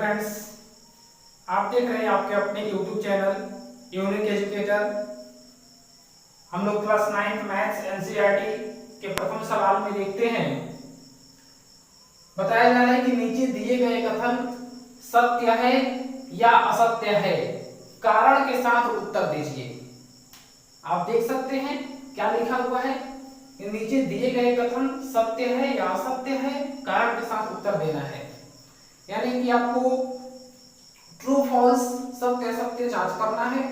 Friends, आप देख रहे हैं आपके अपने YouTube चैनल यूनिक एजुकेटर। हम लोग क्लास 9th मैथ्स एनसीईआरटी के प्रथम सवाल में देखते हैं। बताया जा रहा है कि नीचे दिए गए कथन सत्य है या असत्य है, कारण के साथ उत्तर दीजिए। आप देख सकते हैं क्या लिखा हुआ है कि नीचे दिए गए कथन सत्य है या असत्य है, कारण के साथ उत्तर देना है। यानी कि आपको ट्रू फॉल्स सत्य असत्य जांच करना है।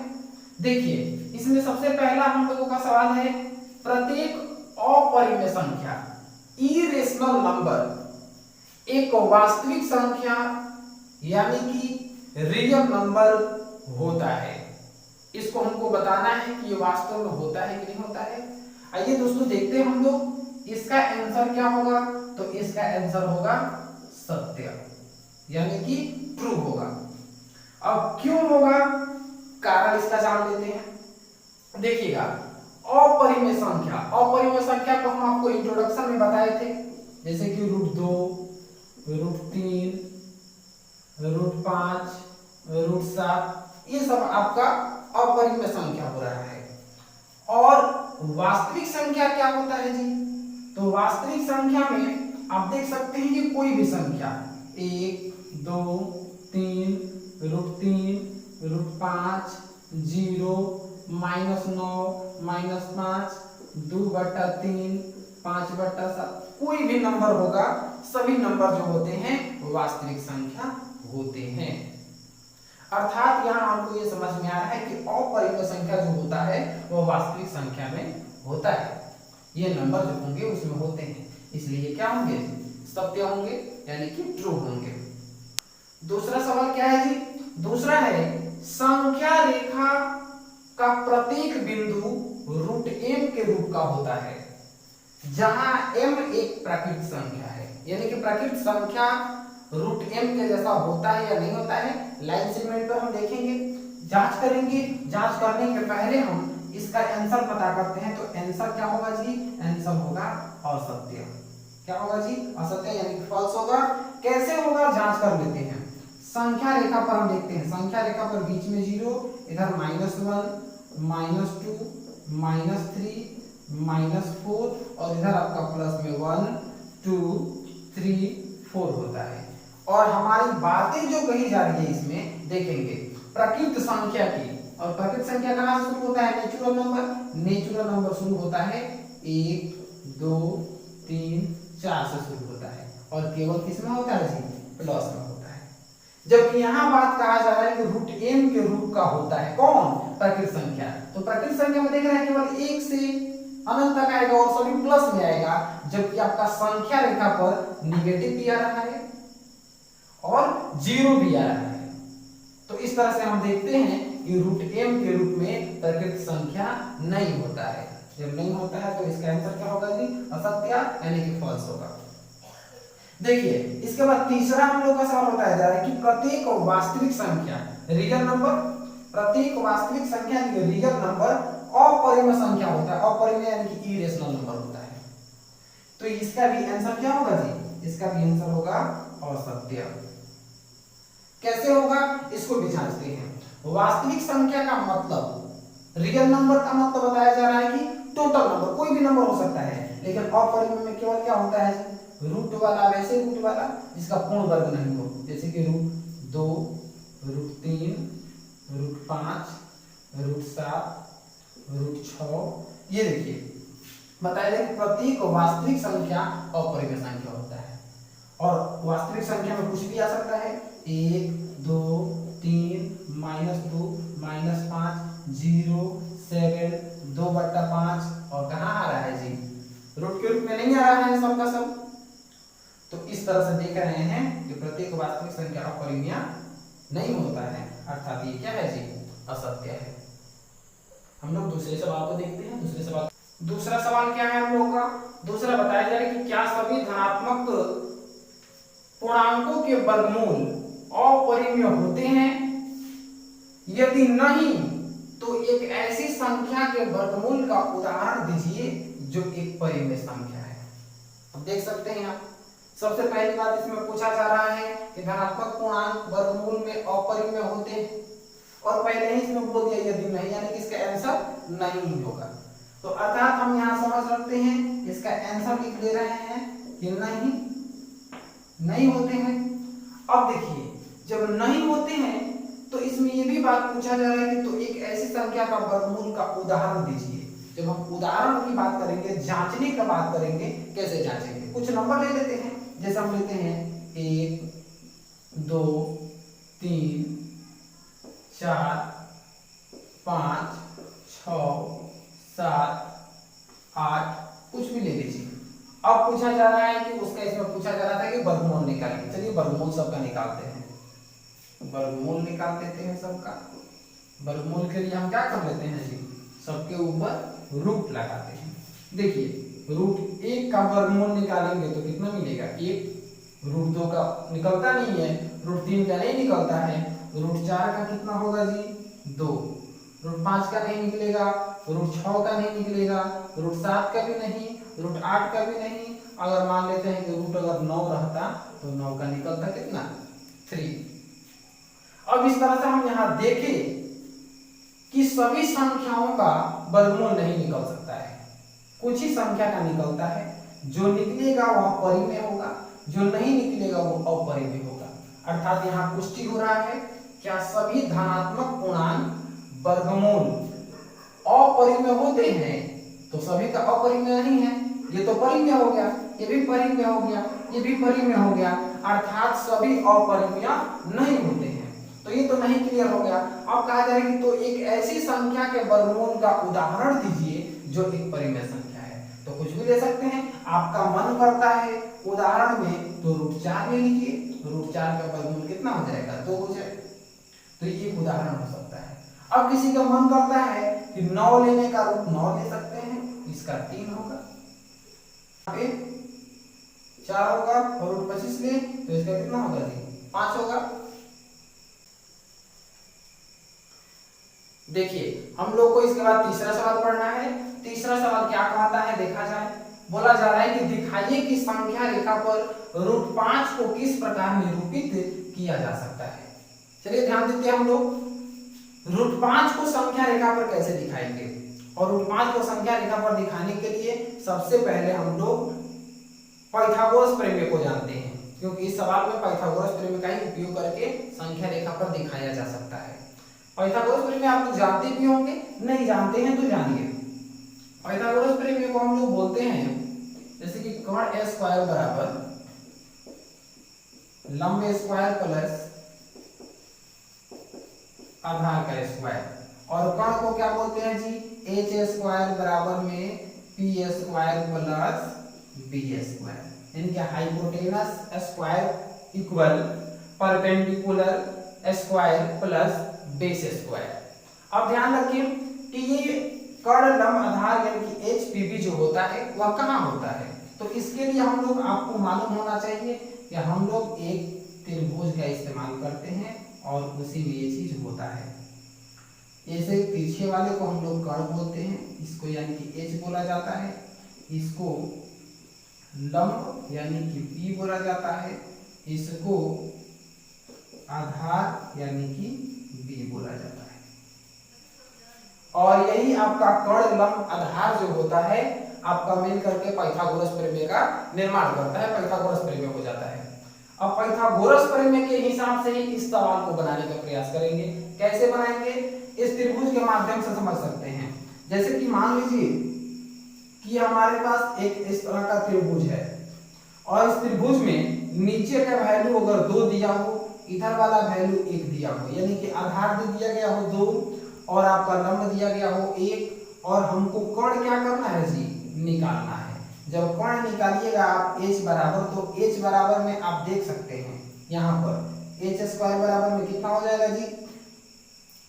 देखिए, इसमें सबसे पहला हम लोगों का सवाल है, प्रत्येक अपरिमेय संख्या इरेशनल नंबर एक वास्तविक संख्या यानी कि रियल नंबर होता है। इसको हमको बताना है कि ये वास्तव में होता है कि नहीं होता है। आइए दोस्तों देखते हैं हम लोग इसका आंसर क्या होगा। तो इसका आंसर होगा सत्य यानी कि ट्रू होगा। अब क्यों होगा, कारण इसका जान लेते हैं। देखिएगा, अपरिमेय संख्या को हम आपको इंट्रोडक्शन में बताए थे, जैसे कि √2, √3, √5, √7, ये सब आपका अपरिमेय संख्या हो रहा है। और वास्तविक संख्या क्या होता है जी? तो वास्तविक संख्या में आप देख सकते हैं कि कोई भी संख्या 1, 2, 3, √3, √5, 0, -9, -5, 2/3, 5/7, कोई भी नंबर होगा, सभी नंबर जो होते हैं वास्तविक संख्या होते हैं। अर्थात यहाँ हमको ये समझ में आ रहा है कि अपरिमेय संख्या जो होता है वह वास्तविक संख्या में होता है। ये नंबर जो होंगे उसमें होते हैं, इसलिए क्या होंगे? सत्य होंगे यानी कि ट्रू होंगे। दूसरा सवाल क्या है जी? दूसरा है, संख्या रेखा का प्रत्येक बिंदु √m के रूप का होता है, जहां m एक प्राकृत संख्या है। यानी कि प्राकृत संख्या √m के जैसा होता है या नहीं होता है, लाइन सेगमेंट पर हम देखेंगे, जांच करेंगे। जांच करने के पहले हम इसका आंसर पता करते हैं। तो आंसर क्या होगा जी? आंसर होगा असत्य। क्या होगा जी? असत्य यानी कि फॉल्स होगा। कैसे होगा, जांच कर लेते हैं। संख्या रेखा पर हम देखते हैं, संख्या रेखा पर बीच में 0, इधर -1, -2, -3, -4 और इधर आपका प्लस में 1, 2, 3, 4 होता है। और हमारी बातें जो कही जा रही है इसमें देखेंगे प्रकृत संख्या की। और प्रकृत संख्या कहां से शुरू होता है? Natural number. नेचुरल नंबर शुरू होता है 1, 2, 3, 4 से शुरू होता है और केवल किसमें होता है जी? प्लस में होता है। जबकि यहाँ बात कहा जा रहा है कि √m के रूप का होता है। कौन? प्रकृत संख्या। तो प्रकृत संख्या में देख रहे हैं केवल 1 से अनंत तक आएगा और सभी प्लस में आएगा, जबकि आपका संख्या रेखा पर निगेटिव भी आ रहा है और 0 भी आ रहा है। तो इस तरह से हम देखते हैं कि √m के रूप में प्रकृत संख्या नहीं होता है। जब नहीं होता है तो इसका आंसर क्या होगा जी? असत्य यानी कि फॉल्स होगा। देखिए, इसके बाद तीसरा हम लोग का सवाल बताया जा रहा है कि प्रत्येक वास्तविक संख्या रियल नंबर, प्रत्येक वास्तविक संख्या रियल नंबर अपरिमेय संख्या होता है। अपरिमेय यानी कि इरेशनल नंबर होता है। तो इसका भी आंसर क्या होगा जी? इसका भी आंसर होगा असत्य। कैसे होगा, इसको भी जांचते हैं। वास्तविक संख्या का मतलब, रियल नंबर का मतलब बताया जा रहा है कि टोटल नंबर, कोई भी नंबर हो सकता है, लेकिन अपरिमेय में केवल क्या होता है? रूट वाला, वैसे रूट वाला जिसका पूर्ण वर्ग नहीं हो, जैसे कि √2, √3, √5, √7, √6। ये देखिए बताया जाए कि प्रत्येक वास्तविक संख्या अपरिमेय संख्या होता है। और वास्तविक संख्या में कुछ भी आ सकता है, 1, 2, 3, -2, -5, 0, 7, 2/5 और कहाँ आ रहा है जी? रूट के रूप में नहीं आ रहा है सबका सब। तो इस तरह से देख रहे हैं कि प्रत्येक वास्तविक संख्या अपरिमेय नहीं होता है, अर्थात ये क्या है जी? असत्य है। हम लोग दूसरे सवाल को देखते हैं। दूसरा सवाल क्या है हम लोगों का? दूसरा बताया जा रहा है कि क्या सभी धनात्मक पूर्णांकों के वर्गमूल अपरिमेय होते हैं? यदि नहीं तो एक ऐसी संख्या के वर्गमूल का उदाहरण दीजिए जो एक परिमेय संख्या है। अब देख सकते हैं आप, सबसे पहली बात इसमें पूछा जा रहा है कि धनात्मक पूर्णांक वर्गमूल में अपरिमेय होते हैं, और पहले ही इसमें बोल दिया यदि नहीं, यानी कि इसका आंसर नहीं होगा। तो अर्थात हम यहाँ समझ रखते हैं, इसका आंसर लिख दे रहे हैं कि नहीं होते हैं। अब देखिए जब नहीं होते हैं तो इसमें ये भी बात पूछा जा रहा है कि तो एक ऐसी संख्या का वर्गमूल का उदाहरण दीजिए। जब हम उदाहरण की बात करेंगे, जांचने की बात करेंगे, कैसे जांचेंगे, कुछ नंबर ले लेते हैं। जैसे हम लेते हैं 1 2 3 4 5 6 7 8, कुछ भी ले लीजिए। अब पूछा जा रहा है कि उसका, इसमें पूछा जा रहा था कि वर्गमूल निकालिए। चलिए वर्गमूल सबका निकालते हैं, वर्गमूल निकाल देते हैं सबका। वर्गमूल के लिए हम क्या कर लेते हैं जी, सबके ऊपर रूट लगाते हैं। देखिए रूट 1 का वर्गमूल निकालेंगे तो कितना मिलेगा 1, रूट 2 का निकलता नहीं है, रूट 3 का नहीं निकलता है, रूट 4 का कितना होगा जी 2, रूट 5 का नहीं निकलेगा, रूट 6 का नहीं निकलेगा, रूट 7 का भी नहीं, रूट 8 का भी नहीं। अगर मान लेते हैं कि रूट अगर 9 रहता तो 9 का निकलता कितना 3। अब इस तरह से हम यहाँ देखें कि सभी संख्याओं का वर्गमूल नहीं निकल सकता है, कुछ ही संख्या का निकलता है। जो निकलेगा वह परिमेय होगा, जो नहीं निकलेगा वो अपरिमेय होगा। अर्थात यहाँ पुष्टि हो रहा है क्या सभी धनात्मक पूर्णांक वर्गमूल अपरिमेय होते हैं, तो सभी का अपरिमेय नहीं है। ये तो परिमेय हो गया, ये भी परिमेय हो गया, ये भी परिमेय हो गया, अर्थात सभी अपरिमेय नहीं होते हैं। तो ये तो नहीं क्लियर हो गया। अब कहा जाए कि तो एक ऐसी संख्या के वर्गमूल का उदाहरण दीजिए जो एक परिमेय संख्या है। तो कुछ भी ले सकते हैं, आपका मन करता है उदाहरण में तो रूट 4 ले लीजिए, रूट 4 का वर्गमूल कितना हो जाएगा 2 हो जाएगा। तो ये एक उदाहरण हो सकता है। अब किसी का मन करता है कि 9 लेने का, रूट 9 ले सकते हैं, इसका 3 होगा, 4 होगा, और रूट 25 ले तो इसका कितना होगा जी 5 होगा। देखिए हम लोग को इसके बाद तीसरा सवाल पढ़ना है। तीसरा सवाल क्या कहता है देखा जाए। बोला जा रहा है कि दिखाइए कि संख्या रेखा पर रूट 5 को किस प्रकार निरूपित किया जा सकता है। चलिए ध्यान देते हैं हम लोग रूट 5 को संख्या रेखा पर कैसे दिखाएंगे। और रूट 5 को संख्या रेखा पर दिखाने के लिए सबसे पहले हम लोग पाइथागोरस प्रमेय को जानते हैं, क्योंकि इस सवाल में पाइथागोरस प्रमेय का ही उपयोग करके संख्या रेखा पर दिखाया जा सकता है। पाइथागोरस प्रमेय आप लोग जानते भी होंगे, नहीं जानते हैं तो जानिए। पाइथागोरस प्रमेय को हम लोग बोलते हैं जैसे कि कर्ण a स्क्वायर बराबर लंब स्क्वायर प्लस आधार का स्क्वायर, और कर्ण को क्या बोलते हैं जी h स्क्वायर बराबर में p square plus b square, यानी कि hypotenuse square equal perpendicular square plus base square. अब ध्यान रखिए कि ये कर्ण लंब आधार यानी कि HPB जो होता है वह कहाँ होता है। तो इसके लिए हम लोग, आपको मालूम होना चाहिए कि हम लोग एक त्रिभुज का इस्तेमाल करते हैं और उसी में ये चीज होता है। ऐसे पीछे वाले को हम लोग कर्ण बोलते हैं, इसको यानी कि H बोला जाता है, इसको लंब यानी कि P बोला जाता है, इसको आधार यानी कि B बोला जाता है। और यही आपका कर्ण लंब आधार जो होता है आपका मिल करके पाइथागोरस प्रमेय का निर्माण करता है, पाइथागोरस प्रमेय हो जाता है। अब पाइथागोरस प्रमेय के हिसाब से ही इस सवाल को बनाने का प्रयास करेंगे। कैसे बनाएंगे, इस त्रिभुज के माध्यम से समझ सकते हैं। जैसे कि मान लीजिए कि हमारे पास एक इस तरह का त्रिभुज है और इस त्रिभुज में नीचे का वैल्यू अगर 2 दिया हो, इधर वाला वैल्यू 1 दिया हो, यानी कि आधार दे दिया गया हो 2 और आपका लंब दिया गया हो 1, और हमको कर्ण क्या करना है जी निकालना है। जब कर्ण निकालिएगा आप h बराबर, तो h बराबर में आप देख सकते हैं यहाँ पर h स्क्वायर बराबर में कितना हो जाएगा जी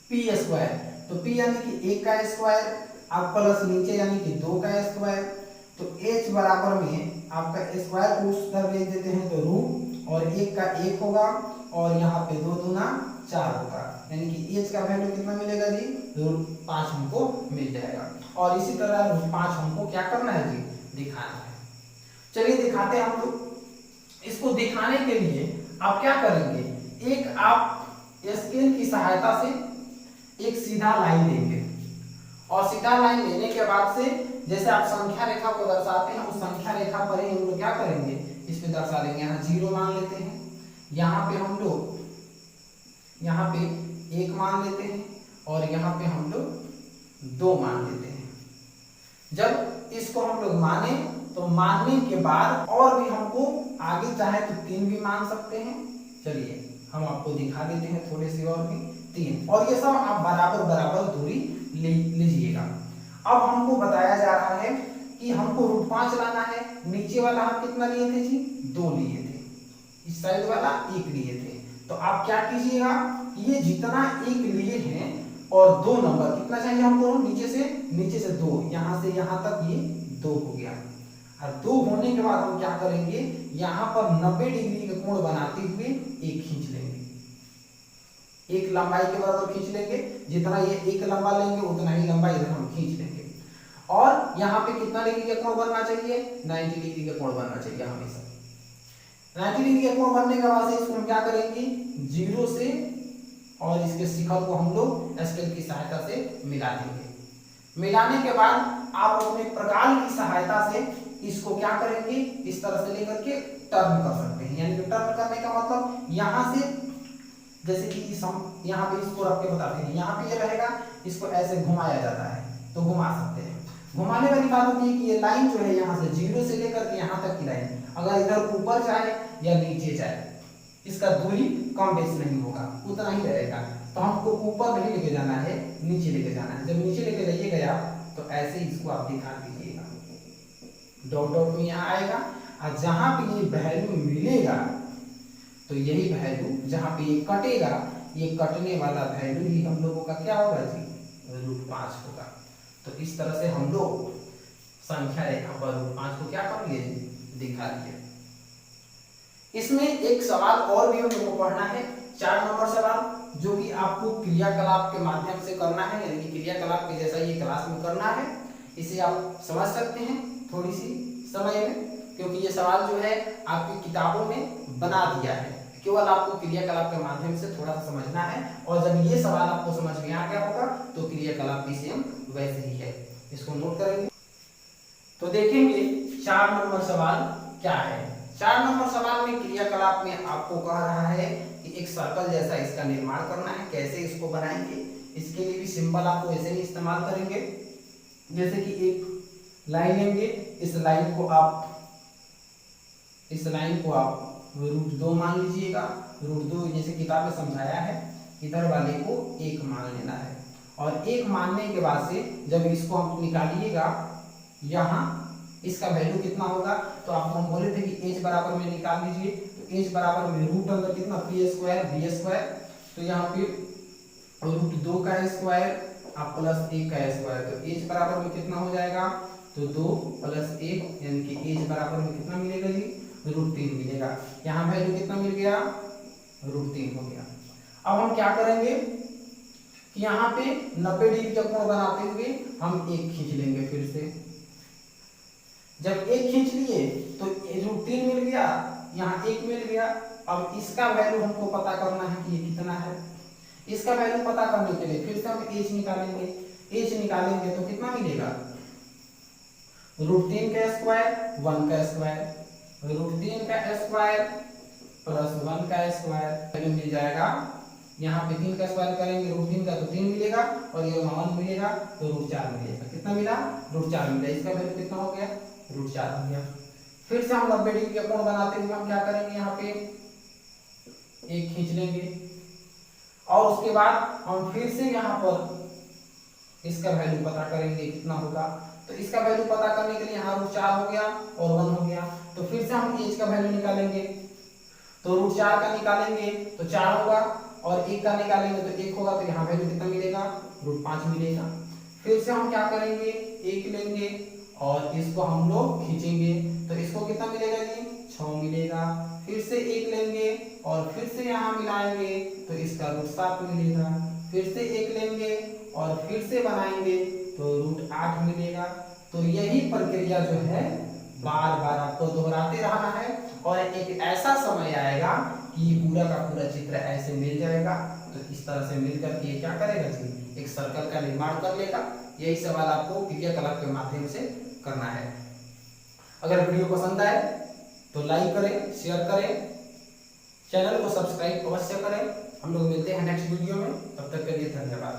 p स्क्वायर। तो p यानी कि 1 का स्क्वायर, आप प्लस नीचे यानी कि 2 का स्क्वायर, तो h बराबर में आपका स्क्वायर को उस तरफ ले देते हैं तो रूट, और 1 का 1 होगा और यहाँ पे 2 दूना 4 होगा, यानी कि h का वैल्यू कितना मिलेगा जी रूट 5 हमको मिल जाएगा। और इसी तरह रूट 5 हमको क्या करना है जी दिखाना है। चलिए दिखाते हैं हम लोग। इसको दिखाने के लिए आप क्या करेंगे, एक आप स्केल की सहायता से एक सीधा लाइन लेंगे और सीधा लाइन लेने के बाद से जैसे आप संख्या रेखा को दर्शाते हैं उस संख्या रेखा पर ही हम लोग क्या करेंगे, इस पे दर्शा लेंगे। यहाँ 0 मान लेते हैं, यहाँ पे हम लोग यहाँ पे 1 मान लेते हैं और यहाँ पे हम लोग 2 मान लेते हैं। जब इसको हम लोग माने तो मानने के बाद और भी हमको आगे चाहे तो 3 भी मान सकते हैं। चलिए हम आपको दिखा देते हैं थोड़े से और भी 3, और ये सब आप बराबर बराबर दूरी लीजिएगा। अब हमको बताया जा रहा है कि हमको √5 लाना है। नीचे वाला हम कितना लिए थे जी, 2 लिए थे, इस साइड वाला 1 लिए थे। तो आप क्या कीजिएगा, ये जितना 1 लिए हैं और 2 नंबर कितना चाहिए हमको, नीचे से 2, यहाँ से यहाँ तक ये 2 हो गया। और 2 होने के बाद हम क्या करेंगे, यहाँ पर 90 डिग्री का कोण बनाते हुए एक खींच लेंगे, एक लंबाई के बराबर खींच लेंगे। जितना ये एक लंबा लेंगे उतना ही लंबा इधर हम खींच लेंगे। और यहाँ पे कितना डिग्री का कोण बनना चाहिए, 90 डिग्री का कोण बनना चाहिए हमेशा। 90 डिग्री का कोण बनने के बाद से इसको हम क्या करेंगे, 0 से और इसके शिखर को हम लोग स्केल की सहायता से मिला देंगे। मिलाने के बाद आप अपने प्रकार की सहायता से इसको क्या करेंगे, इस तरह से लेकर के टर्न कर सकते हैं। यानी कि टर्न करने का मतलब यहाँ से जैसे कि यहाँ पे इसको रख के बताते हैं, यहाँ पे ये रहेगा, इसको ऐसे घुमाया जाता है तो घुमा सकते हैं। घुमाने वाली बात होती है कि ये लाइन जो है यहाँ से 0 से लेकर के यहाँ तक की लाइन अगर इधर ऊपर जाए या नीचे जाए, इसका दूरी कम बेस नहीं होगा, उतना ही रहेगा। तो हमको ऊपर नहीं लेके जाना है, नीचे लेके जाना है। जब नीचे लेके जाइएगा आप तो ऐसे इसको आप दिखा दीजिएगा, डॉट डॉट में यहाँ आएगा। और जहां पे ये वैल्यू मिलेगा तो यही वैल्यू, जहां पे ये कटेगा, ये कटने वाला वैल्यू ही हम लोगों का क्या होगा जी, √5 होगा। तो इस तरह से हम लोग संख्या रेखा पर √5 को क्या कर लिए, दिखा लिए। इसमें एक सवाल और भी हम लोग को पढ़ना है, 4 नंबर सवाल, जो कि आपको क्रियाकलाप के माध्यम से करना है, यानी कि क्रियाकलाप के जैसा ये क्लास में करना है। इसे आप समझ सकते हैं थोड़ी सी समय में, क्योंकि ये सवाल जो है आपकी किताबों में बना दिया है, केवल आपको क्रियाकलाप के माध्यम से थोड़ा सा समझना है। और जब ये सवाल आपको समझ में आ गया होगा तो क्रियाकलाप भी सेम वैसे ही है, इसको नोट करेंगे। तो देखेंगे 4 नंबर सवाल क्या है। 4 नंबर सवाल में क्रियाकलाप में आपको कह रहा है कि एक सर्कल जैसा इसका निर्माण करना है। कैसे इसको बनाएंगे, इसके लिए भी सिंबल आपको ऐसे ही इस्तेमाल करेंगे। जैसे कि एक लाइन लेंगे, इस लाइन को आप √2 मान लीजिएगा। √2 जैसे किताब में समझाया है, इधर वाले को 1 मान लेना है। और 1 मानने के बाद से जब इसको हम निकालिएगा, यहाँ इसका वैल्यू कितना होगा, तो आपको हम बोले थे कि h बराबर में निकाल लीजिए। तो h बराबर में रूट अंदर कितना, p², तो यहाँ पे √2 का स्क्वायर आप प्लस 1 का स्क्वायर, तो h बराबर में कितना हो जाएगा, तो 2 + 1 यानी कि h बराबर में कितना मिलेगा जी, √3 मिलेगा। यहाँ वैल्यू कितना मिल गया, √3 हो गया। अब हम क्या करेंगे कि यहाँ पे 90 डिग्री का कोण बनाते हुए हम 1 खींच लेंगे। फिर से जब 1 खींच लिए तो √3 मिल गया, यहाँ 1 मिल गया। अब इसका वैल्यू हमको पता करना है कि ये कितना है। इसका वैल्यू पता करने के लिए फिर से हम h निकालेंगे। h निकालेंगे तो कितना मिलेगा, √3 का स्क्वायर 1 का स्क्वायर, √3 का स्क्वायर प्लस 1 का स्क्वायर मिल जाएगा। यहाँ पे 3 का स्क्वायर करेंगे, √3 का तो 3 मिलेगा और ये 1 मिलेगा तो √4 मिलेगा। कितना मिला, √4 मिला। इसका वैल्यू कितना हो गया, √4 हो गया। फिर से हम 90 डिग्री का कोण बनाते हुए हम क्या करेंगे, यहाँ पे 1 खींच लेंगे और उसके बाद हम फिर से यहाँ पर इसका वैल्यू पता करेंगे कितना होगा। तो इसका वैल्यू पता करने के लिए यहाँ √4 हो गया और 1 हो गया। तो फिर से हम h का वैल्यू निकालेंगे, तो √4 का निकालेंगे तो 4 होगा और 1 का निकालेंगे तो 1 होगा। तो यहाँ वैल्यू कितना मिलेगा, √5 मिलेगा। फिर से हम क्या करेंगे, 1 लेंगे और इसको हम लोग खींचेंगे तो इसको कितना मिलेगा जी, 6 मिलेगा। फिर से 1 लेंगे और फिर से यहाँ मिलाएंगे तो इसका √7 मिलेगा। फिर से 1 लेंगे और फिर से बनाएंगे तो √8 मिलेगा। तो यही प्रक्रिया जो है बार बार आपको दोहराते रहना है और एक ऐसा समय आएगा कि पूरा का पूरा चित्र ऐसे मिल जाएगा। तो इस तरह से मिल करके ये क्या करेगा जी, एक सर्कल का निर्माण कर लेगा। यही सवाल आपको क्रियाकलाप के माध्यम से करना है। अगर वीडियो पसंद आए तो लाइक करें, शेयर करें, चैनल को सब्सक्राइब अवश्य करें। हम लोग मिलते हैं नेक्स्ट वीडियो में, तब तक के लिए धन्यवाद।